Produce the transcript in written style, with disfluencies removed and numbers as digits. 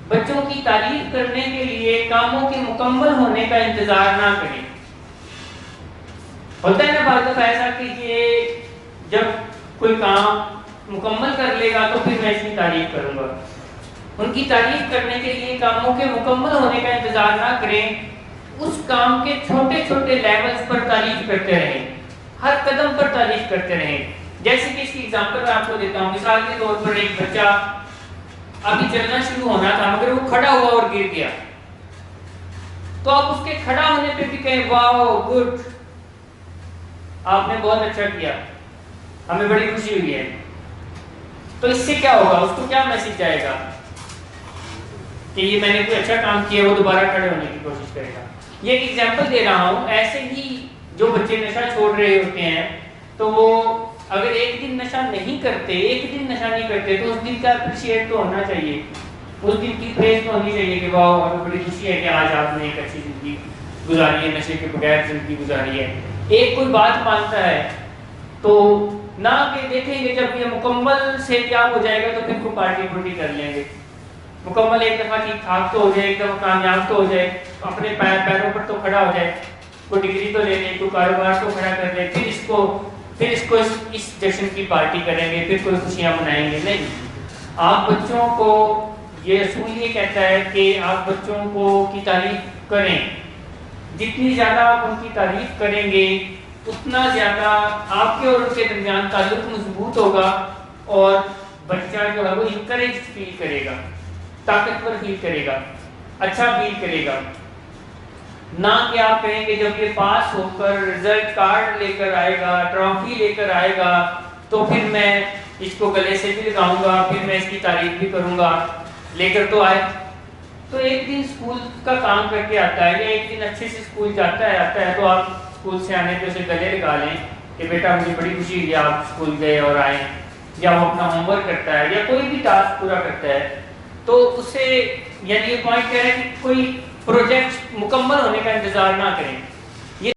بچوں کی تعریف کرنے کے لیے کاموں کے مکمل ہونے کا انتظار نہ کریں. ہوتا ہے نا بعض دفعہ ایسا کہ یہ جب کوئی کام مکمل کر لے گا تو پھر میں اس کی تعریف کروں گا. ان کی تعریف کرنے کے لیے کاموں کے مکمل ہونے کا انتظار نہ کریں. اس کام کے چھوٹے چھوٹے لیولز پر تعریف کرتے رہیں, ہر قدم پر تعریف کرتے رہیں. جیسے کہ اس کی ایگزامپل میں آپ کو دیتا ہوں. مثال کے طور پر ایک بچہ ابھی چلنا شروع ہونا تھا مگر وہ کھڑا ہوا اور گر گیا, تو آپ اس کے کھڑا ہونے پہ بھی کہیں واو گڈ, آپ نے بہت اچھا کیا, ہمیں بڑی خوشی ہوئی ہے. تو اس سے کیا ہوگا, اس کو کیا میسج جائے گا کہ یہ میں نے کوئی اچھا کام کیا, وہ دوبارہ کھڑے ہونے کی کوشش کرے گا. یہ ایک ایگزامپل دے رہا ہوں. ایسے ہی جو بچے نشہ چھوڑ رہے ہوتے ہیں تو وہ اگر ایک دن نشہ نہیں کرتے, ایک دن نشہ نہیں کرتے, تو اس دن کا اپریشیٹ تو ہونا چاہیے, اس دن کی پریز تو ہونی چاہیے کہ واہ ہمیں بڑی خوشی ہے کہ آج آپ نے ایک اچھی زندگی گزاری ہے, نشے کے بغیر زندگی گزاری ہے. ایک کوئی بات مانتا ہے تو نہ کہ دیکھیں گے جب یہ مکمل سے کیا ہو جائے گا تو پھر کو پارٹی پھوٹی کر لیں گے. مکمل ایک دفعہ ٹھیک ٹھاک تو ہو جائے, ایک دفعہ کامیاب تو ہو جائے, اپنے پیروں پر تو کھڑا ہو جائے, کوئی ڈگری تو لے لے, کوئی کاروبار تو کھڑا کر لے, پھر اس کو اس جشن کی پارٹی کریں گے, پھر کوئی خوشیاں منائیں گے. نہیں, آپ بچوں کو یہ اصول یہ کہتا ہے کہ آپ بچوں کو کی تعریف کریں. جتنی زیادہ آپ ان کی تعریف کریں گے اتنا زیادہ آپ کے اور ان کے درمیان تعلق مضبوط ہوگا, اور بچہ جو ہے وہ انکریج فیل کرے گا, طاقتور فیل کرے گا, اچھا فیل کرے گا. نہ کہ آپ کہیں کہ جب یہ پاس ہو کر رزلٹ کارڈ لے کر آئے گا, ٹرافی لے کر آئے گا, تو پھر میں اس کو گلے سے بھی لگاؤں گا, پھر میں اس کی تعریف بھی کروں گا. لے کر تو آئے, تو ایک دن اسکول کا کام کر کے آتا ہے, یا ایک دن اچھے سے اسکول جاتا ہے تو آپ اسکول سے آنے پہ اسے گلے لگا لیں کہ بیٹا مجھے بڑی خوشی ہوئی آپ اسکول گئے اور آئے. یا وہ اپنا ہوم ورک کرتا ہے یا کوئی بھی ٹاسک پورا کرتا ہے, تو اسے یعنی یہ پوائنٹ کہہ رہے ہیں کہ کوئی پروجیکٹ مکمل ہونے کا انتظار نہ کریں.